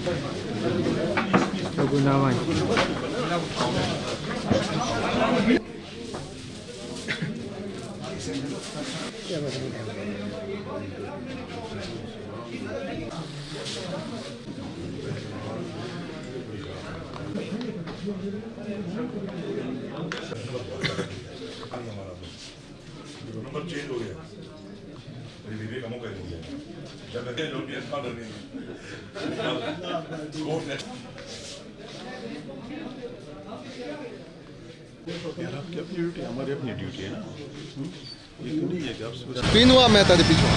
तो गुनावान number change हो गया विवेक अमुक कह दिया जब मैं जो भी था डरने कोर्ट ने यार आपकी अपनी ड्यूटी हमारी अपनी ड्यूटी है ना ये तो नहीं है कि आप पिन हुआ मैं तेरे पीछे